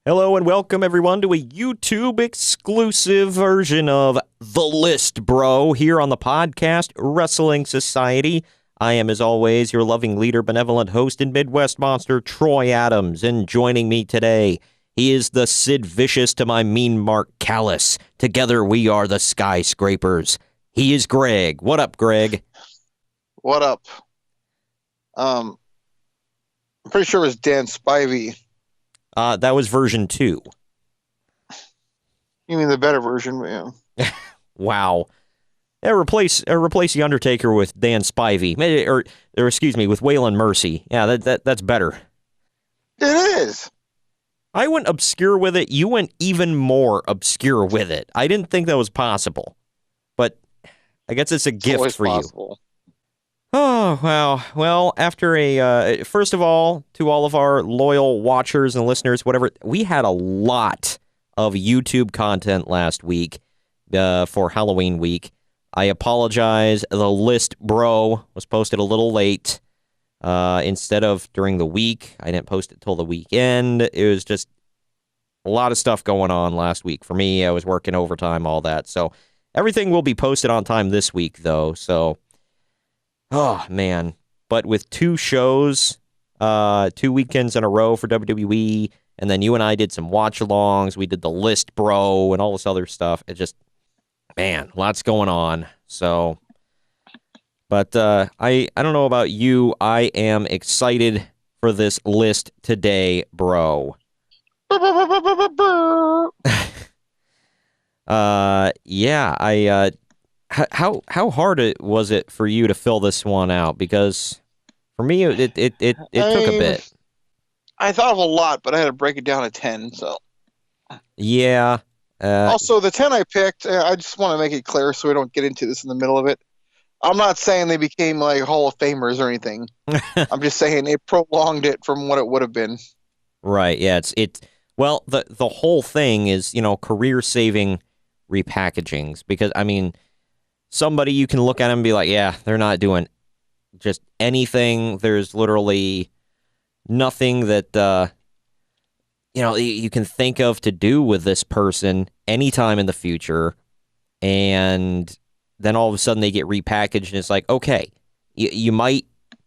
Hello and welcome everyone to a YouTube exclusive version of The List, Bro, here on the podcast Wrestling Society. I am, as always, your loving leader, benevolent host, and Midwest monster, Troy Adams. And joining me today, he is the Sid Vicious to my mean Mark Callis. Together we are the Skyscrapers. He is Greg. What up, Greg? What up? I'm pretty sure it was Dan Spivey. That was version 2. You mean the better version, man? Wow. Yeah, replace the Undertaker with Dan Spivey, or excuse me, with Waylon Mercy. Yeah, that's better. It is. I went obscure with it. You went even more obscure with it. I didn't think that was possible, but I guess it's a gift for you. Oh, wow. Well, after first of all, to all of our loyal watchers and listeners, whatever, we had a lot of YouTube content last week for Halloween week. I apologize. The List, Bro, was posted a little late. Instead of during the week, I didn't post it till the weekend. It was just a lot of stuff going on last week for me. I was working overtime, all that. So everything will be posted on time this week, though. So, oh, man. But with 2 shows, 2 weekends in a row for WWE, and then you and I did some watch-alongs. We did The List, Bro, and all this other stuff. It just, man, lots going on. So, but I don't know about you. I am excited for this list today, bro. Yeah, how hard was it for you to fill this one out? Because for me, it took a bit. I thought of a lot, but I had to break it down to 10. So yeah. Also, the 10 I picked, I just want to make it clear so we don't get into this in the middle of it. I'm not saying they became like Hall of Famers or anything. I'm just saying it prolonged it from what it would have been. Right. Yeah. Well, the whole thing is, career-saving repackagings, because I mean, somebody you can look at them and be like, yeah, they're not doing just anything. There's literally nothing that you can think of to do with this person anytime in the future, and then all of a sudden they get repackaged, and it's like, okay, you might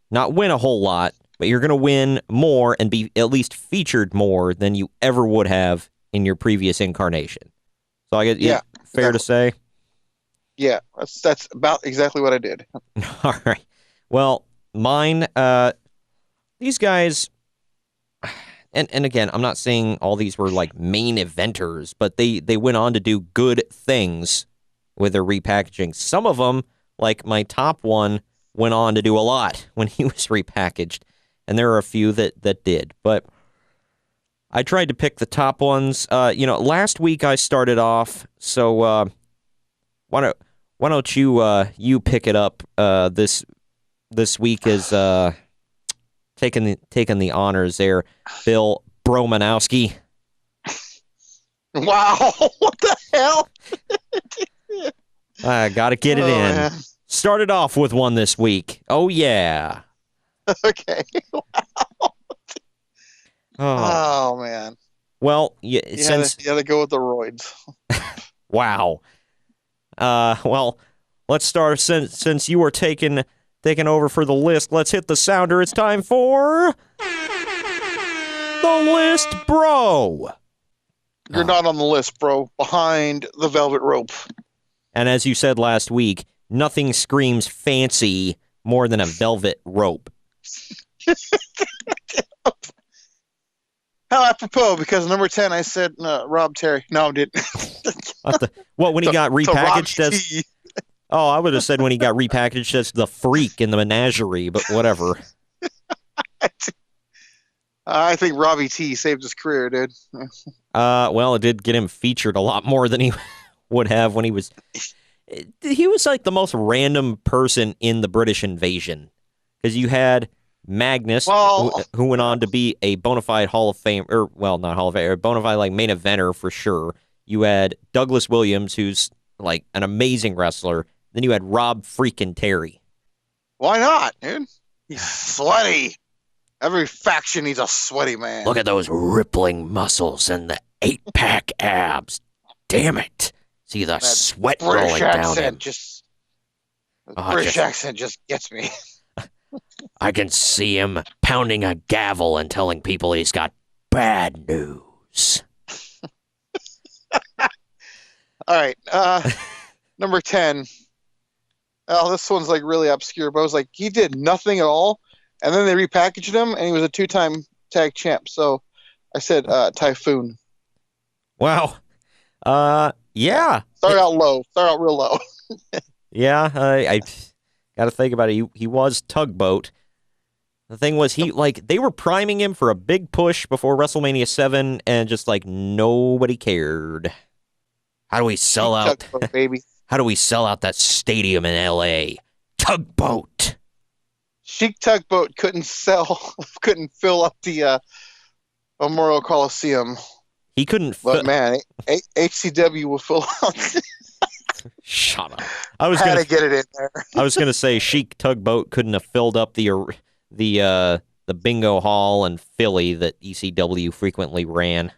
not win a whole lot, but you're going to win more and be at least featured more than you ever would have in your previous incarnation. So I guess, fair to say? Yeah, that's about exactly what I did. All right. Well, mine, these guys, and again, I'm not saying all these were like main eventers, but they went on to do good things with their repackaging. Some of them, like my top one, went on to do a lot when he was repackaged, and there are a few that did. But I tried to pick the top ones. Last week I started off, so why don't you pick it up this week as taking the honors there, Bill Bromanowski. Wow, what the hell? I gotta get it in. Man. Started off with one this week. Oh yeah. Okay. Wow. Oh man. Well, you had to go with the roids. Wow. Well, let's start since you were taking over for the list. Let's hit the sounder. It's time for The List, Bro. You're not on the list, bro. Behind the velvet rope. And as you said last week, nothing screams fancy more than a velvet rope. How apropos, because number 10, I said Rob Terry. No, I didn't. When he got repackaged as... Oh, I would have said when he got repackaged as the freak in the menagerie, but whatever. I think Robbie T saved his career, dude. Well, it did get him featured a lot more than he would have when he was... He was like the most random person in the British invasion. Because you had Magnus, who went on to be a bona fide Hall of Fame, not Hall of Fame, a bona fide like main eventer for sure. You had Douglas Williams, who's like an amazing wrestler. Then you had Rob freaking Terry. Why not, dude? He's sweaty. Every faction needs a sweaty man. Look at those rippling muscles and the 8-pack abs. Damn it. See the sweat rolling down him. British accent just gets me. I can see him pounding a gavel and telling people he's got bad news. All right. Number 10. Oh, this one's like really obscure, but I was like, he did nothing at all. And then they repackaged him, and he was a 2-time tag champ. So I said Typhoon. Wow. Yeah. Start out real low. Yeah, I got to think about it. He was Tugboat. The thing was, they were priming him for a big push before WrestleMania 7, and just like nobody cared. How do we sell out? Tugboat, baby. How do we sell out that stadium in LA? Tugboat. Chic Tugboat couldn't fill up the Memorial Coliseum. He couldn't. But man, HCW will fill out. Shut up. I had to get it in there. I was gonna say Chic Tugboat couldn't have filled up the bingo hall in Philly that ECW frequently ran.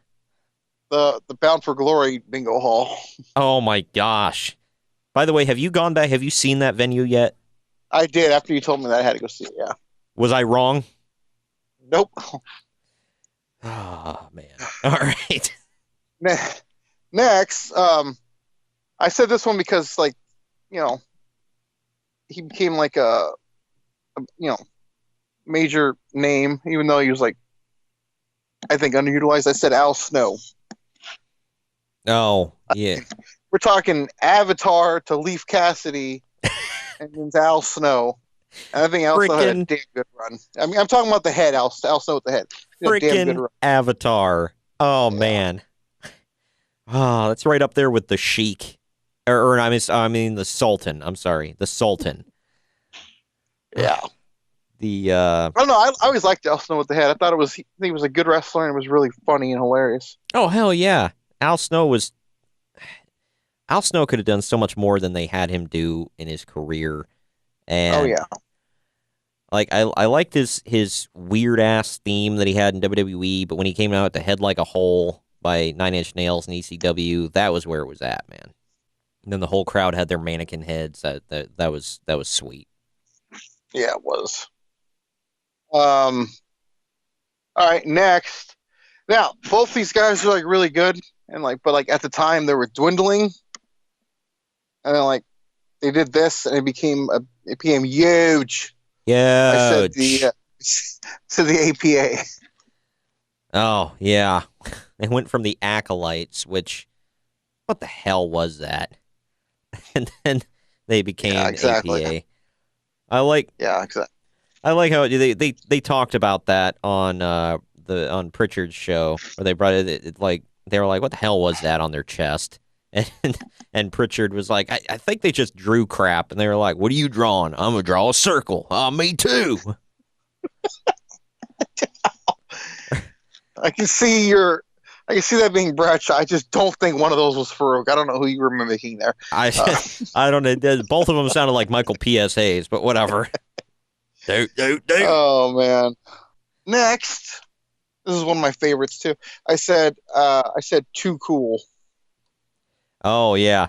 The Bound for Glory bingo hall. Oh my gosh. By the way, have you gone back? Have you seen that venue yet? I did. After you told me that, I had to go see it, yeah. Was I wrong? Nope. Oh, man. All right. Next, I said this one because, like, he became like a major name, even though he was, like, I think underutilized. I said Al Snow. Oh, yeah. We're talking Avatar to Leaf Cassidy, and then Al Snow. And I think Al Snow had a damn good run. I mean, I'm talking about the head, Al Snow with the head. Freaking Avatar. Oh, yeah. Man. Oh, that's right up there with the Sheik. I mean, the Sultan. I'm sorry. The Sultan. Yeah. I don't know. I always liked Al Snow with the head. I thought he was a good wrestler and it was really funny and hilarious. Oh, hell yeah. Al Snow could have done so much more than they had him do in his career. And oh, yeah. Like, I liked his weird-ass theme that he had in WWE, but when he came out with the Head Like a Hole by 9 Inch Nails and ECW, that was where it was at, man. And then the whole crowd had their mannequin heads. That was sweet. Yeah, it was. All right, next. Now, both these guys are like really good, and but at the time they were dwindling, and then they did this, and it became huge. Yeah. I said the APA. Oh yeah, they went from the Acolytes, which what the hell was that? And then they became APA. Exactly. I like how they talked about that on Pritchard's show, where they brought it like they were like, what the hell was that on their chest? And Pritchard was like, I think they just drew crap, and they were like, what are you drawing? I'm gonna draw a circle. Me too. I can see that being Bradshaw. I just don't think one of those was Farouk. I don't know who you were mimicking there. I don't know. Both of them sounded like Michael P.S. Hayes, but whatever. Oh man. Next, this is one of my favorites too. I said Too Cool. Oh yeah.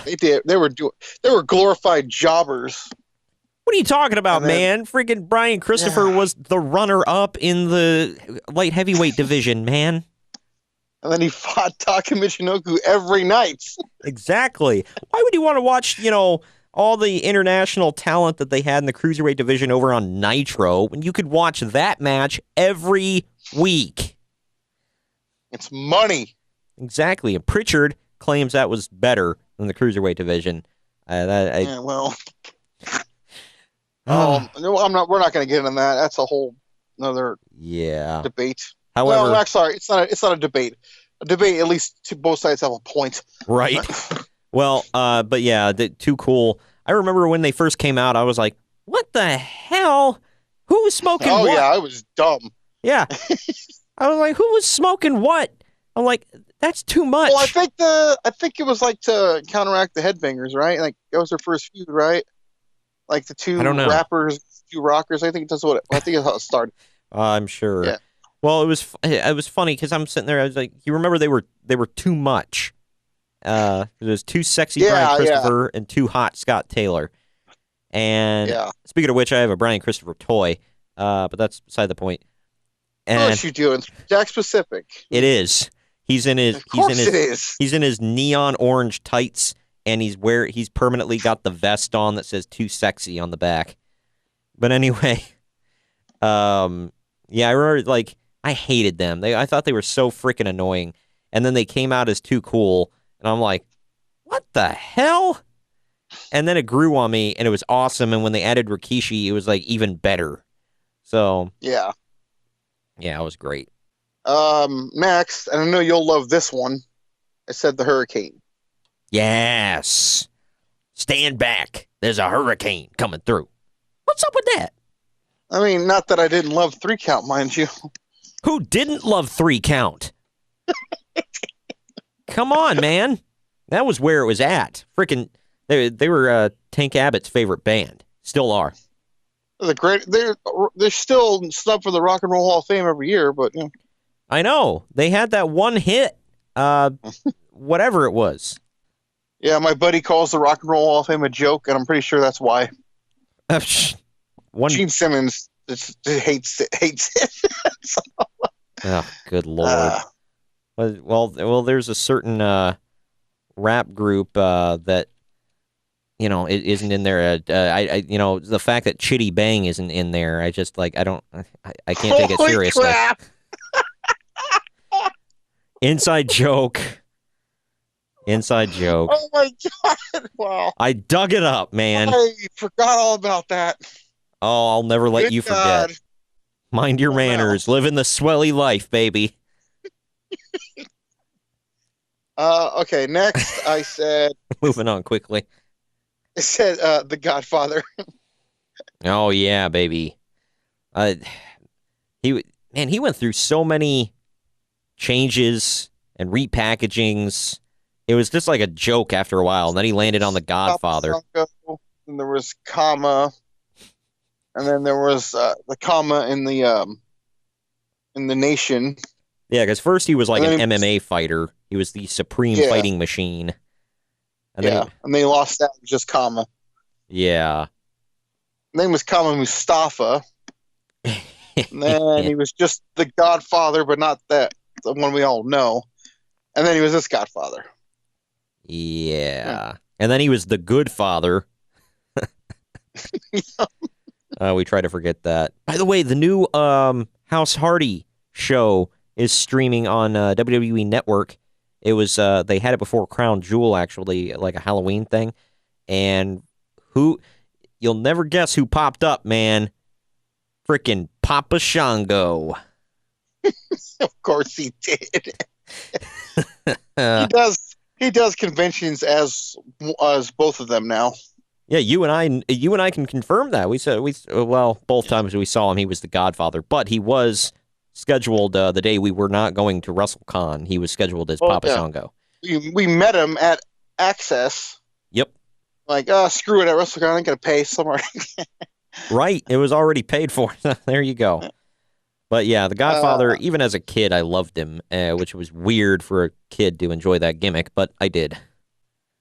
They did. They were glorified jobbers. What are you talking about, man? Freaking Brian Christopher was the runner-up in the light heavyweight division, man. And then he fought Taka Michinoku every night. Exactly. Why would you want to watch, all the international talent that they had in the cruiserweight division over on Nitro when you could watch that match every week? It's money. Exactly. And Pritchard claims that was better than the cruiserweight division. Yeah, well. We're not going to get into that. That's a whole another debate. However, no, sorry, it's not a debate. A debate, at least both sides have a point. Right. Well, but yeah, Too Cool. I remember when they first came out, I was like, what the hell? Who was smoking what? Oh, yeah, I was dumb. Yeah. I was like, who was smoking what? I'm like, that's too much. Well, I think it was to counteract the headbangers, right? Like, that was their first feud, right? Like the two rappers, two rockers. I think that's how it started. I'm sure. Yeah. Well, it was funny because I'm sitting there. I was like, you remember they were too much. There's too sexy Brian Christopher and too hot Scott Taylor. And speaking of which, I have a Brian Christopher toy, but that's beside the point. And what you doing? Jack Specific. It is. He's in his. Of course it is. He's in his neon orange tights, and he's permanently got the vest on that says "Too Sexy" on the back. But anyway, I remember like I hated them. I thought they were so freaking annoying, and then they came out as Too Cool, and I'm like, what the hell? And then it grew on me, and it was awesome. And when they added Rikishi, it was like even better. So yeah, it was great. Next, and I know you'll love this one. I said the Hurricane. Yes. Stand back. There's a hurricane coming through. What's up with that? I mean, not that I didn't love 3 count, mind you. Who didn't love 3 count? Come on, man. That was where it was at. Freaking, they were Tank Abbott's favorite band. Still are. They're still stuff for the Rock and Roll Hall of Fame every year, but you know. I know. They had that one hit, whatever it was. Yeah, my buddy calls the Rock and Roll Hall of Fame a joke, and I'm pretty sure that's why. Gene Simmons hates it. So. Oh, good Lord. Well, there's a certain rap group that, you know, it isn't in there. The fact that Chitty Bang isn't in there, I just, like, I can't take it seriously. Crap. Inside joke. Oh my God! Wow. I dug it up, man. I forgot all about that. Oh, I'll never let you forget. Mind your manners. Living the swelly life, baby. Okay, next I said... Moving on quickly. I said The Godfather. Oh, yeah, baby. He went through so many changes and repackagings. It was just like a joke after a while, and then he landed on The Godfather. And there was Kama, and then there was the Kama in the Nation. Yeah, because first he was like an MMA fighter. He was the supreme fighting machine. And and they lost that with just Kama. Yeah. His name was Kama Mustafa. And then he was just the Godfather, but not that, the one we all know. And then he was this Godfather. Yeah. And then he was the good father. We try to forget that. By the way, the new House Hardy show is streaming on WWE Network. It was they had it before Crown Jewel, actually, like a Halloween thing. And you'll never guess who popped up, man. Frickin' Papa Shango. Of course he did. He does conventions as both of them now. Yeah, you and I can confirm that. Both times we saw him, he was the Godfather, but he was scheduled the day we were not going to WrestleCon. He was scheduled as Papa Shango. We met him at Access. Yep. Like, screw it, at WrestleCon, I'm gonna pay somewhere. Right, it was already paid for. There you go. But yeah, the Godfather, even as a kid, I loved him, which was weird for a kid to enjoy that gimmick, but I did.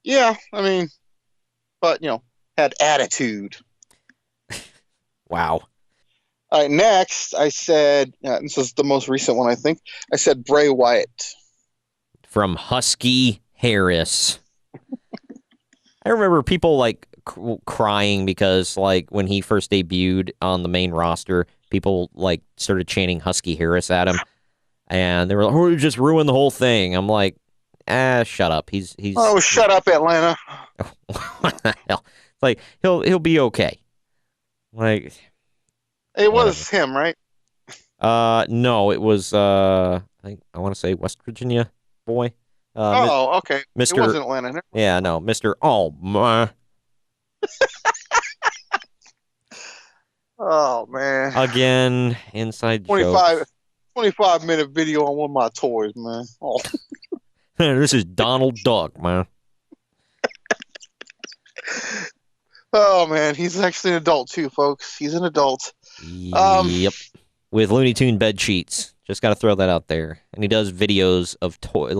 Yeah, I mean, but, you know, had attitude. Wow. All right, next, I said, this is the most recent one, I think. I said Bray Wyatt. From Husky Harris. I remember people, like, crying because, like, when he first debuted on the main roster, people, like, started chanting Husky Harris at him. And they were like, oh, you just ruined the whole thing. I'm like, shut up. He's Oh, shut up, Atlanta. What the hell? Like, he'll be okay. Like, it was him, right? No, it was I want to say West Virginia boy. Okay. Mr. It wasn't Atlanta. Yeah, no, Mr. Oh my. Oh man. Again, inside 25-minute video on one of my toys, man. Oh. This is Donald Duck, man. Oh man, he's actually an adult too, folks. He's an adult. Yep. with Looney Tune bed sheets. Just got to throw that out there. And he does videos of toy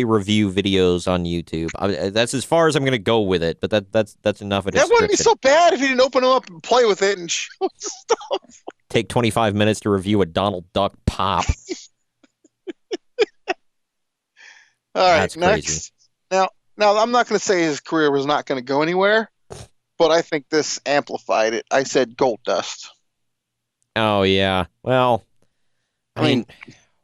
review videos on YouTube. That's as far as I'm going to go with it, but that's enough of a description. That wouldn't be so bad if you didn't open them up and play with it and show stuff. Take 25 minutes to review a Donald Duck pop. All right, that's next. Crazy. Now, I'm not going to say his career was not going to go anywhere, but I think this amplified it. I said Goldust. Oh, yeah. Well, I mean,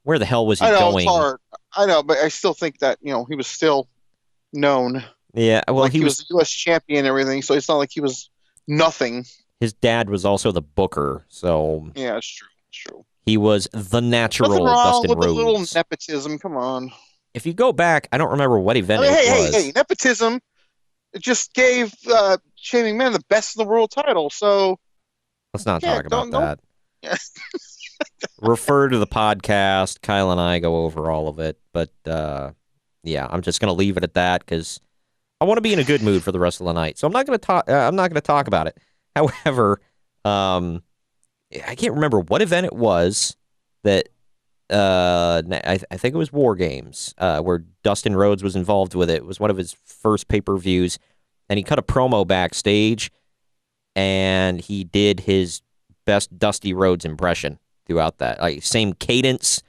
where the hell was he going? It's hard. I know, but I still think that, he was still known. Yeah, well, he was the U.S. champion and everything, so it's not like he was nothing. His dad was also the booker, so... Yeah, it's true. It's true. He was the natural Nothing wrong Dustin with Rhodes. A little nepotism, come on. If you go back, I don't remember what event it was. Hey, nepotism. It just gave Shane McMahon the best in the world title, so... Let's not talk about that. Yeah. Refer to the podcast. Kyle and I go over all of it, but yeah, I'm just going to leave it at that because I want to be in a good mood for the rest of the night. So I'm not going to talk. I'm not going to talk about it. However, I can't remember what event it was that I think it was War Games where Dustin Rhodes was involved with it. It was one of his first pay-per-views, and he cut a promo backstage, and he did his best Dusty Rhodes impression throughout that. Like, same cadence,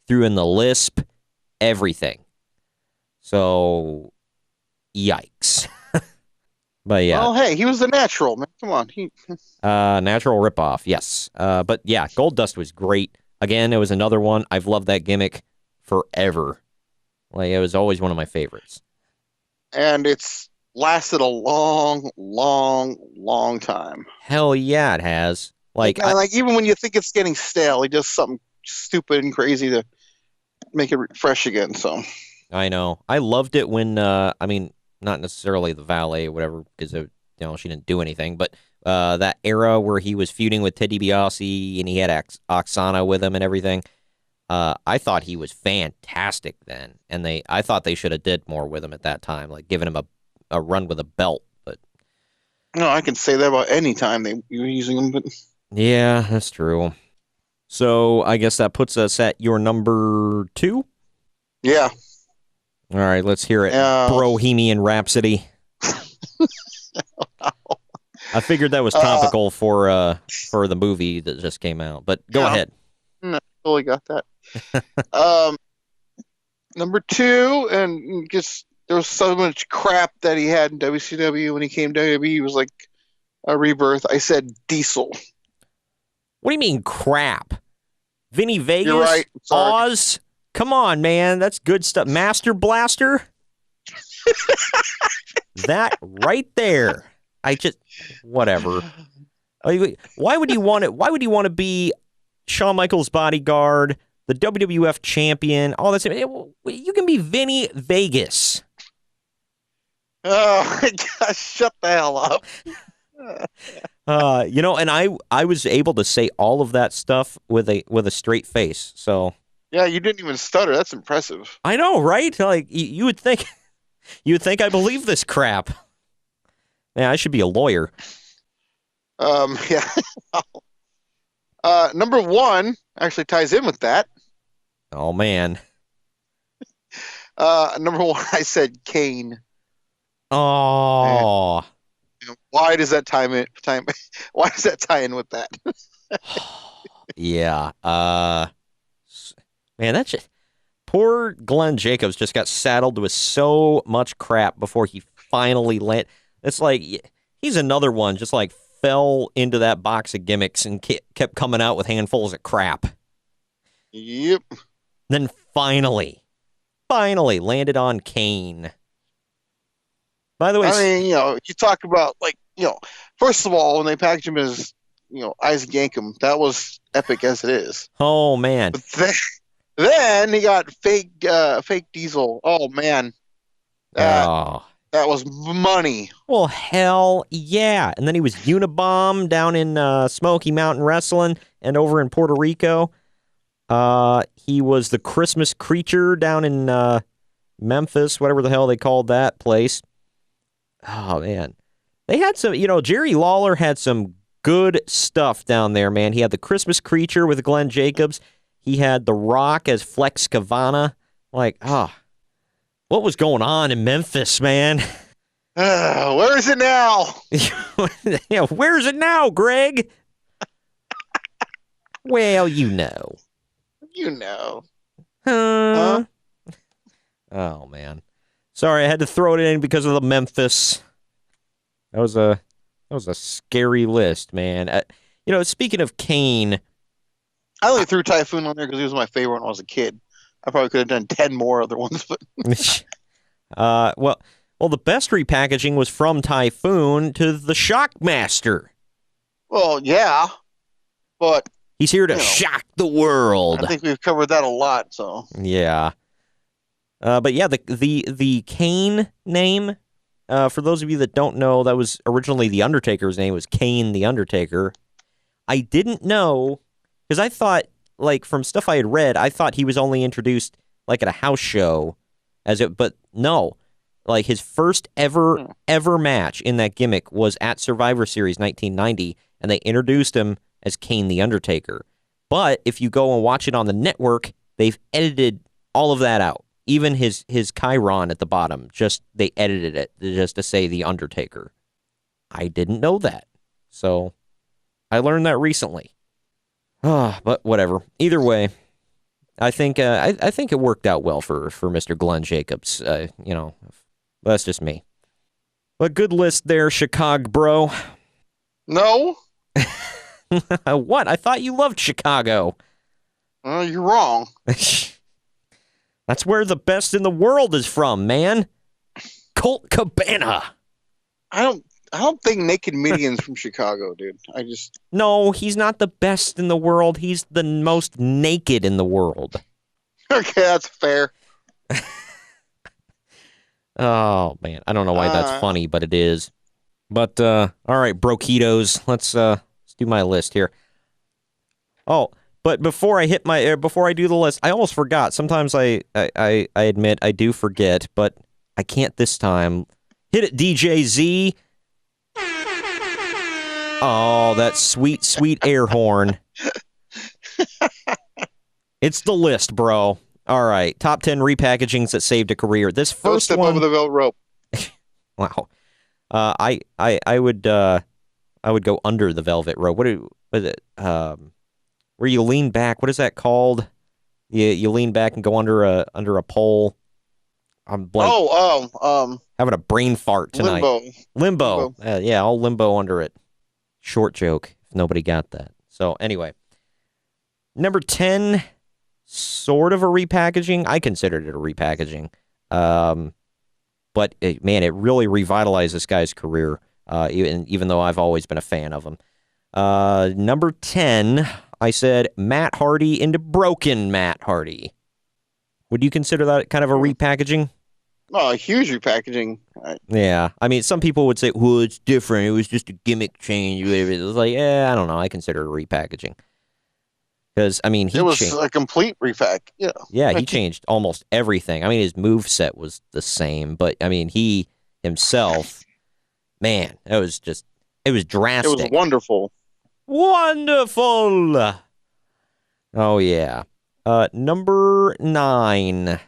threw in the lisp, everything. So, yikes. But yeah. Well, hey, he was the natural, man. Come on. Natural ripoff, yes. But yeah, Goldust was great. Again, it was another one. I've loved that gimmick forever. Like, it was always one of my favorites. And it's lasted a long, long, long time. Hell yeah, it has. Like even when you think it's getting stale, he does something stupid and crazy to make it fresh again. So I know. I loved it when not necessarily the valet or whatever, because she didn't do anything, but that era where he was feuding with Ted DiBiase and he had Oksana with him and everything. I thought he was fantastic then, and I thought they should have did more with him at that time, like giving him a run with a belt. But no, I can say that about any time they were using him, but. Yeah, that's true. So I guess that puts us at your number 2? Yeah. All right, let's hear it. Bohemian Rhapsody. I figured that was topical for the movie that just came out, but go ahead. No, totally got that. Number 2, and just there was so much crap that he had in WCW when he came to WWE. He was like a rebirth. I said Diesel. What do you mean crap? Vinnie Vegas? You're right. Oz? Come on, man. That's good stuff. Master Blaster? That right there. Whatever. Why would you want it? Why would you want to be Shawn Michaels' bodyguard, the WWF champion, all that stuff? You can be Vinnie Vegas. Oh, my gosh, shut the hell up. And I was able to say all of that stuff with a straight face. So yeah, you didn't even stutter. That's impressive. I know, right? Like you would think I believe this crap. Yeah, I should be a lawyer. Yeah. Number 1 actually ties in with that. Oh man. Number 1, I said Kane. Oh. Why does that Why does that tie in with that? Yeah. Man, that's just poor Glenn Jacobs just got saddled with so much crap before he finally landed. It's like he's another one just like fell into that box of gimmicks and kept coming out with handfuls of crap. Yep. Then finally landed on Kane. By the way, I mean, you talk about first of all, when they packaged him as, Isaac Yankem, that was epic as it is. Oh man! But then he got fake Diesel. Oh man, that was money. Well, hell yeah! And then he was Unabomb down in Smoky Mountain Wrestling and over in Puerto Rico. He was the Christmas Creature down in Memphis, whatever the hell they called that place. Oh, man. They had some, Jerry Lawler had some good stuff down there, man. He had the Christmas Creature with Glenn Jacobs. He had The Rock as Flex Kavana. Like, what was going on in Memphis, man? Where is it now? Yeah, where's it now, Greg? Well, you know. You know. Huh? Oh, man. Sorry, I had to throw it in because of the Memphis. That was a scary list, man. Speaking of Kane, I only threw Typhoon on there because he was my favorite when I was a kid. I probably could have done 10 more other ones, but well, the best repackaging was from Typhoon to the Shockmaster. Well, yeah, but he's here to shock the world. I think we've covered that a lot. So yeah, but yeah, the Kane name. For those of you that don't know, that was originally the Undertaker's name. Was Kane the Undertaker. I didn't know because I thought, like, from stuff I had read, I thought he was only introduced like at a house show, but no. Like, his first ever match in that gimmick was at Survivor Series 1990, and they introduced him as Kane the Undertaker. But if you go and watch it on the network, they've edited all of that out. Even his Chiron at the bottom, they edited it just to say the Undertaker. I didn't know that. So, I learned that recently. But whatever. Either way, I think it worked out well for Mr. Glenn Jacobs. That's just me. But good list there, Chicago bro. No. What? I thought you loved Chicago. You're wrong. That's where the best in the world is from, man. Colt Cabana. I don't think Naked Midian's from Chicago, dude. No, he's not the best in the world. He's the most naked in the world. Okay, that's fair. Oh, man. I don't know why that's funny, but it is. But, all right, broquitos. Let's do my list here. Oh, but before I do the list, I almost forgot. Sometimes I admit I do forget, but I can't this time. Hit it, DJ Z. Oh, that sweet, sweet air horn. It's the list, bro. All right, top 10 repackagings that saved a career. This first step one over the velvet rope. Wow. I would go under the velvet rope. What is it? Where you lean back? What is that called? You lean back and go under a pole. I'm having a brain fart tonight. Limbo. Yeah, I'll limbo under it. Short joke. If nobody got that. So anyway, number 10. Sort of a repackaging. I considered it a repackaging. But, man, it really revitalized this guy's career, even though I've always been a fan of him. Number 10, I said Matt Hardy into Broken Matt Hardy. Would you consider that kind of a repackaging? Oh, a huge repackaging. Yeah. I mean, some people would say, well, it's different. It was just a gimmick change. It was like, I don't know. I consider it a repackaging. Because, I mean, it was a complete repack. Yeah. Yeah, he changed almost everything. I mean, his moveset was the same, but, I mean, he himself, man, it was drastic. It was wonderful. Wonderful! Oh, yeah. Number 9,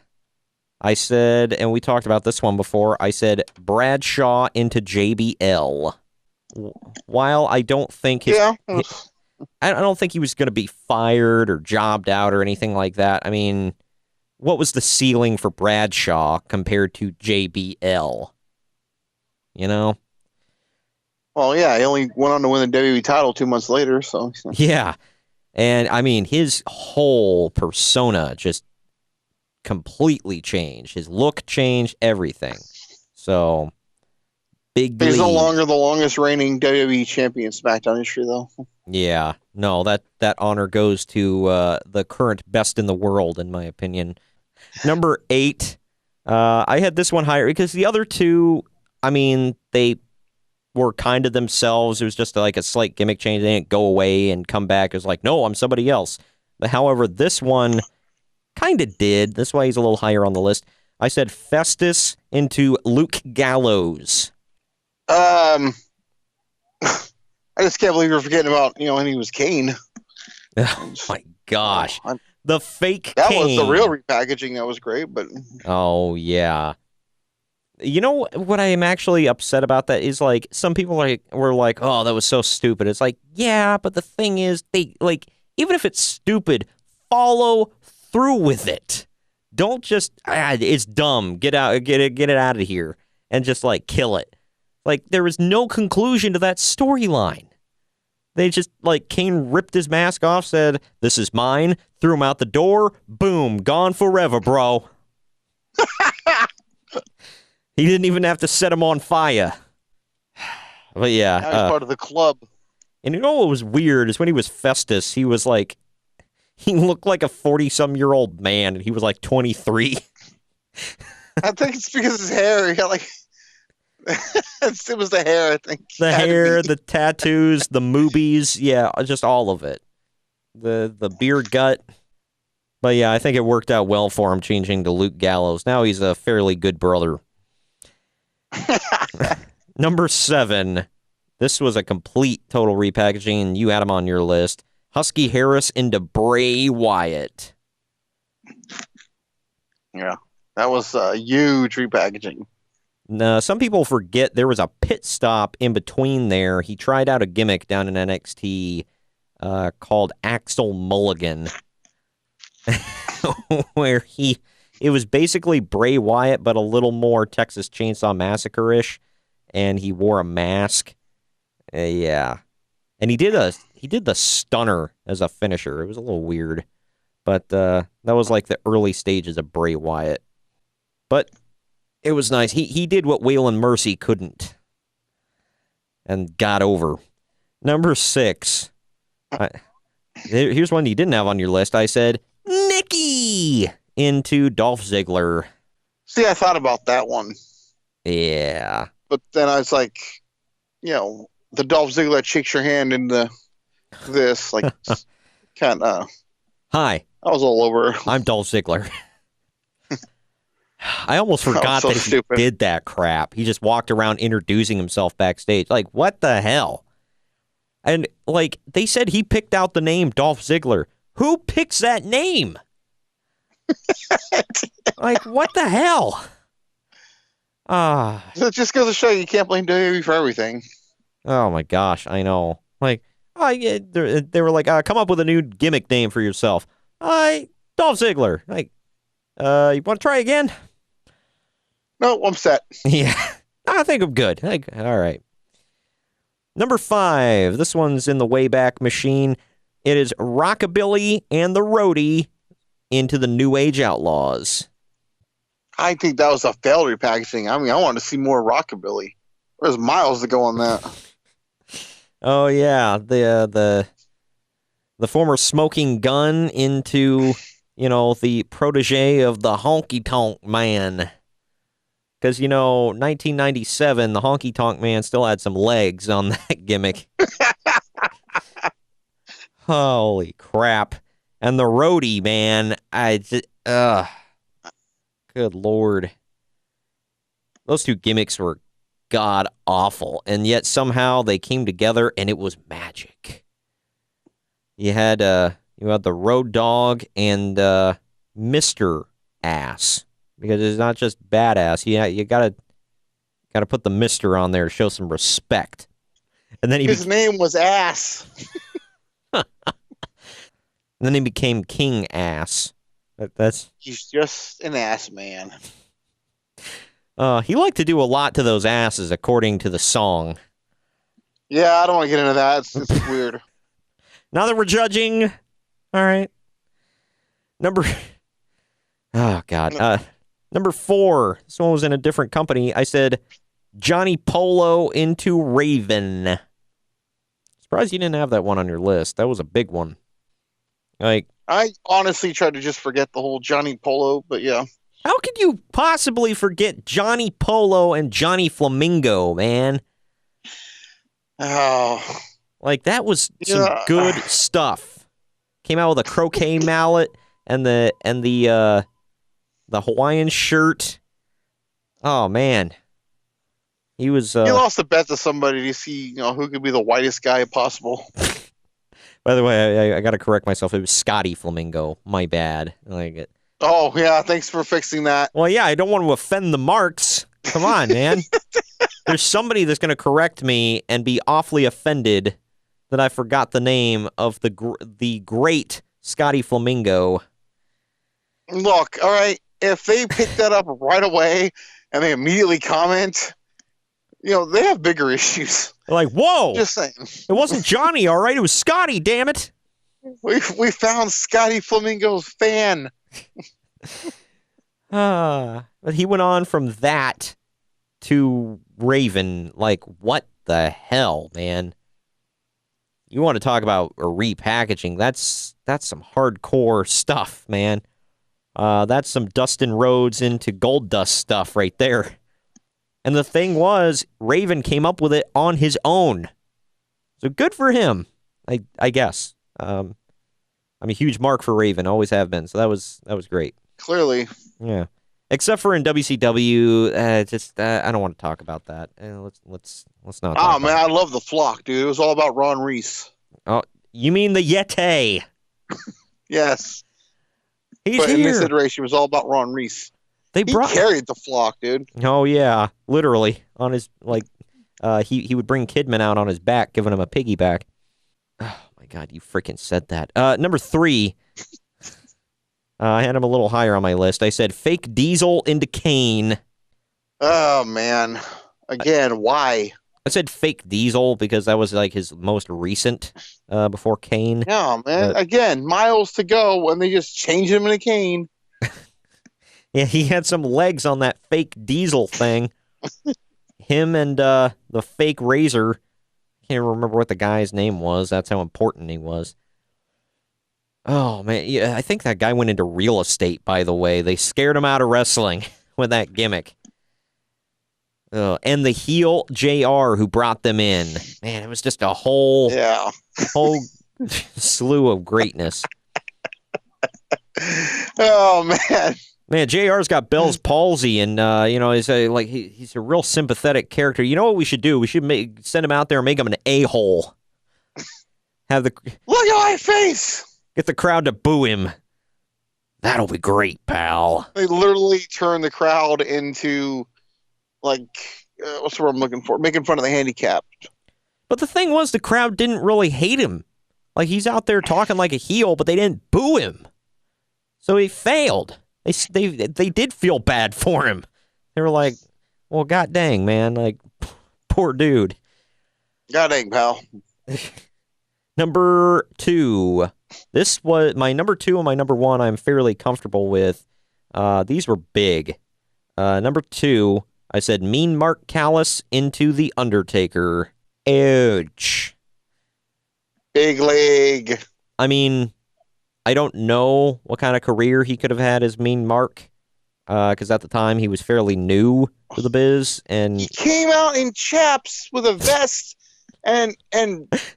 I said, and we talked about this one before, I said Bradshaw into JBL. While I don't think I don't think he was going to be fired or jobbed out or anything like that. I mean, what was the ceiling for Bradshaw compared to JBL? You know? Well, yeah, he only went on to win the WWE title 2 months later, so. Yeah. And, I mean, his whole persona just completely changed. His look changed, everything. So, big He's lead. no longer the longest reigning WWE champion in SmackDown history, though. Yeah, no, that honor goes to the current best in the world, in my opinion. Number 8, I had this one higher because the other two, I mean, they were kind of themselves. It was just like a slight gimmick change. They didn't go away and come back. It was like, no, I'm somebody else. But however, this one kind of did. That's why he's a little higher on the list. I said Festus into Luke Gallows. I just can't believe you're forgetting about, when he was Kane. Oh, my gosh. The fake That Kane. was the real repackaging. That was great, but... Oh, yeah. You know what I am actually upset about that is, like, some people were like, oh, that was so stupid. It's like, yeah, but the thing is, they, like, even if it's stupid, follow through with it. Don't just, it's dumb. Get it out of here. And just, like, kill it. Like, there was no conclusion to that storyline. They just, like, Kane ripped his mask off, said, this is mine, threw him out the door, boom, gone forever, bro. He didn't even have to set him on fire. But yeah. Now he's part of the club. And you know what was weird is when he was Festus, he was like, he looked like a 40-some-year-old man, and he was like 23. I think it's because his hair, he got like... it was the hair, I think. The hair, the tattoos, the movies, yeah, just all of it. The beard gut. But yeah, I think it worked out well for him changing to Luke Gallows. Now he's a fairly good brother. Number 7. This was a complete total repackaging, and you had him on your list. Husky Harris into Bray Wyatt. Yeah, that was a huge repackaging. Now, some people forget there was a pit stop in between there. He tried out a gimmick down in NXT called Axel Mulligan, where it was basically Bray Wyatt, but a little more Texas Chainsaw Massacre-ish, and he wore a mask. Yeah. And he did the stunner as a finisher. It was a little weird, but that was like the early stages of Bray Wyatt. But it was nice. He did what Waylon Mercy couldn't and got over. Number 6. Here's one you didn't have on your list. I said, Nikki into Dolph Ziggler. See, I thought about that one. Yeah. But then I was like, the Dolph Ziggler shakes your hand into this, like, kind of. Hi. I was all over. I'm Dolph Ziggler. I almost forgot that he did that crap. He just walked around introducing himself backstage. Like, what the hell? And, like, they said he picked out the name Dolph Ziggler. Who picks that name? Like, what the hell? It just goes to show you can't blame WWE for everything. Oh, my gosh, I know. Like, yeah, they were like, come up with a new gimmick name for yourself. Dolph Ziggler. Like, you want to try again? No, I'm set. Yeah, I think I'm good. All right. Number 5. This one's in the Wayback Machine. It is Rockabilly and the Roadie into the New Age Outlaws. I think that was a failed repackaging. I mean, I want to see more Rockabilly. There's miles to go on that. Oh yeah, the former Smoking Gun into the protege of the Honky Tonk Man. Because, 1997, the Honky Tonk Man still had some legs on that gimmick. Holy crap. And the Roadie, man, good Lord. Those two gimmicks were god-awful, and yet somehow they came together, and it was magic. You had the Road Dogg and Mr. Ass. Because it's not just badass. You gotta put the Mister on there to show some respect. And then his name was Ass. And then he became King Ass. He's just an ass man. He liked to do a lot to those asses, according to the song. Yeah, I don't want to get into that. It's weird. Now that we're judging, all right. Oh God. Number 4. This one was in a different company. I said Johnny Polo into Raven. Surprised you didn't have that one on your list. That was a big one. Like, I honestly tried to just forget the whole Johnny Polo, but yeah. How could you possibly forget Johnny Polo and Johnny Flamingo, man? Oh. Like, that was some good stuff. Came out with a croquet mallet and the Hawaiian shirt. Oh, man. He was. He lost a bet to somebody to see, who could be the whitest guy possible. By the way, I got to correct myself. It was Scottie Flamingo. My bad. Oh yeah, thanks for fixing that. Well, yeah, I don't want to offend the marks. Come on, man. There's somebody that's going to correct me and be awfully offended that I forgot the name of the great Scottie Flamingo. Look, all right, if they pick that up right away and they immediately comment, they have bigger issues. They're like, whoa! Just saying. It wasn't Johnny, all right? It was Scottie, damn it! We found Scottie Flamingo's fan. But he went on from that to Raven. Like, what the hell, man? You want to talk about a repackaging? That's some hardcore stuff, man. That's some Dustin Rhodes into Gold Dust stuff right there. And the thing was, Raven came up with it on his own. So good for him, I guess. I'm a huge mark for Raven, always have been. So that was great. Clearly. Yeah. Except for in WCW, I don't want to talk about that. Let's not. Oh man, I love the flock, dude. It was all about Ron Reese. Oh, you mean the Yeti? Yes. He's but here. In this iteration, it was all about Ron Reese. He carried the flock, dude. Oh yeah, literally on his he would bring Kidman out on his back, giving him a piggyback. Oh my God, you freaking said that. Number 3. I had him a little higher on my list. I said fake Diesel into Kane. Oh man, again, why? I said fake Diesel because that was like his most recent before Kane. Yeah, man. Again, miles to go, and they just change him into Kane. Yeah, he had some legs on that fake Diesel thing. Him and the fake Razor. Can't remember what the guy's name was. That's how important he was. Oh, man. Yeah, I think that guy went into real estate, by the way. They scared him out of wrestling with that gimmick. And the heel JR who brought them in. Man, it was just a whole slew of greatness. Oh, man. Man, JR's got Bell's palsy, and he's a real sympathetic character. You know what we should do? We should send him out there and make him an a-hole. Look at my face. Get the crowd to boo him. That'll be great, pal. They literally turn the crowd into what's the word I'm looking for? Making fun of the handicapped. But the thing was, the crowd didn't really hate him. Like, he's out there talking like a heel, but they didn't boo him. So he failed. They did feel bad for him. They were like, well, god dang, man. Like, poor dude. God dang, pal. Number 2. This was my number 2 and my number 1 I'm fairly comfortable with. These were big. Number 2, I said Mean Mark Callis into The Undertaker. Ouch. Big leg. I mean, I don't know what kind of career he could have had as Mean Mark, because at the time he was fairly new to the biz, and he came out in chaps with a vest and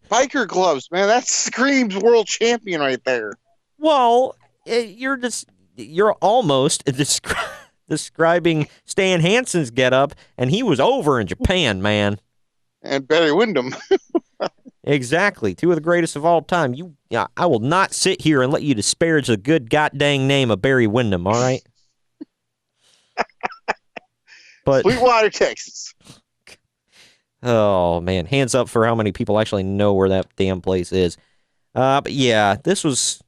biker gloves. Man, that screams world champion right there. Well, you're almost describing Stan Hansen's getup, and he was over in Japan, man. And Barry Windham. Exactly. 2 of the greatest of all time. I will not sit here and let you disparage the good goddamn name of Barry Windham, all right? But Sweetwater, Texas. Oh, man. Hands up for how many people actually know where that damn place is. But yeah, this was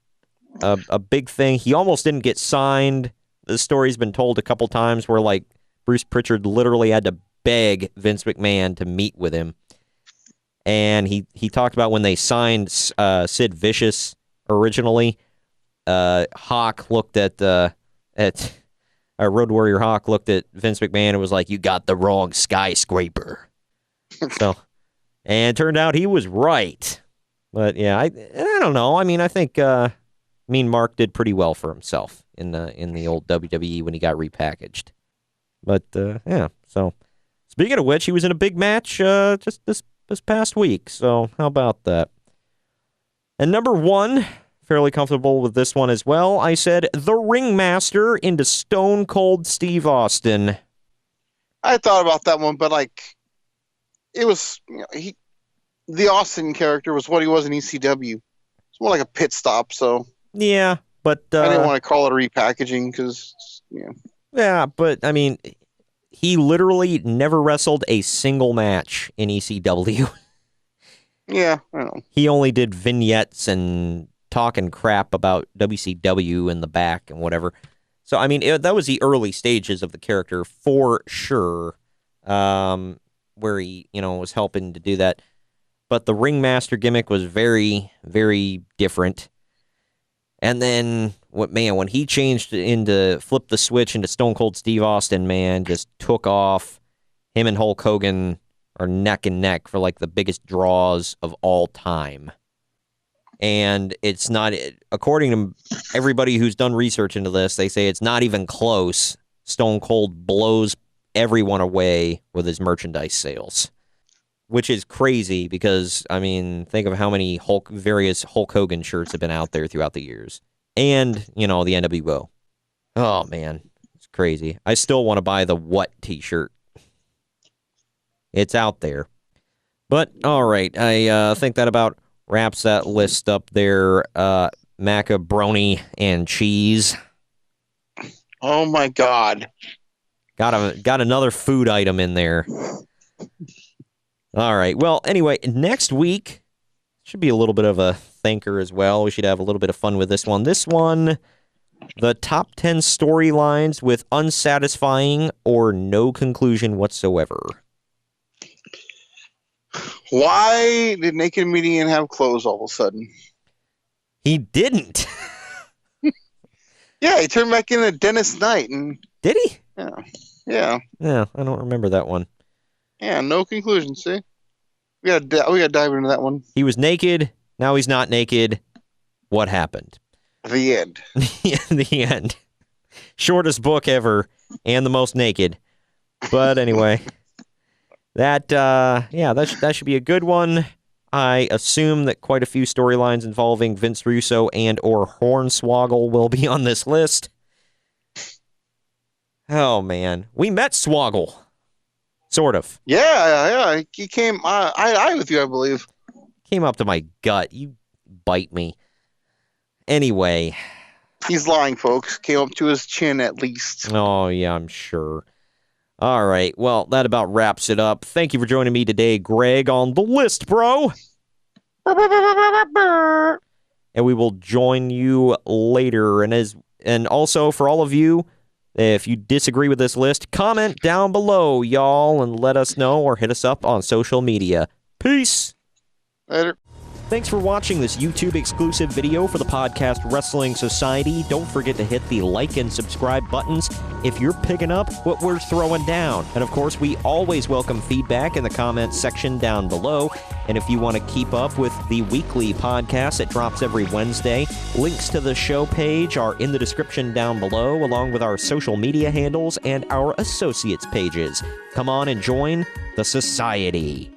a big thing. He almost didn't get signed. The story's been told a couple times where, like, Bruce Pritchard literally had to beg Vince McMahon to meet with him. And he talked about when they signed Sid Vicious originally. Hawk looked at Road Warrior Hawk looked at Vince McMahon and was like, "You got the wrong skyscraper." So, and it turned out he was right. But yeah, I don't know. I mean, I think Mean Mark did pretty well for himself in the old WWE when he got repackaged. But yeah. So, speaking of which, he was in a big match just this past week, so how about that? And number 1, fairly comfortable with this one as well, I said the Ringmaster into Stone Cold Steve Austin. I thought about that one, but it was the Austin character was what he was in ECW. It's more like a pit stop, so yeah, but I didn't want to call it a repackaging because yeah, but I mean, he literally never wrestled a single match in ECW. Yeah, I know. He only did vignettes and talking crap about WCW in the back and whatever. So, I mean, that was the early stages of the character for sure, where he, was helping to do that. But the ringmaster gimmick was very, very different. And then, when he changed flip the switch into Stone Cold Steve Austin, man, just took off. Him and Hulk Hogan are neck and neck for like the biggest draws of all time. And it's not, according to everybody who's done research into this, they say it's not even close. Stone Cold blows everyone away with his merchandise sales, which is crazy because, I mean, think of how many various Hulk Hogan shirts have been out there throughout the years. And, the NWO. Oh, man, it's crazy. I still want to buy the What t-shirt. It's out there. But, all right, I think that about wraps that list up there. Macaroni and cheese. Oh, my God. Got another food item in there. All right. Well, anyway, next week should be a little bit of a thinker as well. We should have a little bit of fun with this one. This one, the top 10 storylines with unsatisfying or no conclusion whatsoever. Why did Naked Comedian have clothes all of a sudden? He didn't. Yeah, he turned back into Dennis Knight. Did he? Yeah. Yeah, I don't remember that one. Yeah, no conclusion, see? We gotta dive into that one. He was naked, now he's not naked. What happened? The end. The end. Shortest book ever, and the most naked. But anyway, that should be a good one. I assume that quite a few storylines involving Vince Russo and or Hornswoggle will be on this list. Oh, man. We met Swoggle. Sort of. Yeah. He came eye with you, I believe. Came up to my gut. You bite me. Anyway. He's lying, folks. Came up to his chin, at least. Oh, yeah, I'm sure. All right. Well, that about wraps it up. Thank you for joining me today, Greg, on the list, bro. And we will join you later. And also, for all of you, if you disagree with this list, comment down below, y'all, and let us know or hit us up on social media. Peace! Later. Thanks for watching this YouTube-exclusive video for the Podcast Wrestling Society. Don't forget to hit the like and subscribe buttons if you're picking up what we're throwing down. And of course, we always welcome feedback in the comments section down below. And if you want to keep up with the weekly podcast that drops every Wednesday, links to the show page are in the description down below, along with our social media handles and our associates pages. Come on and join the society.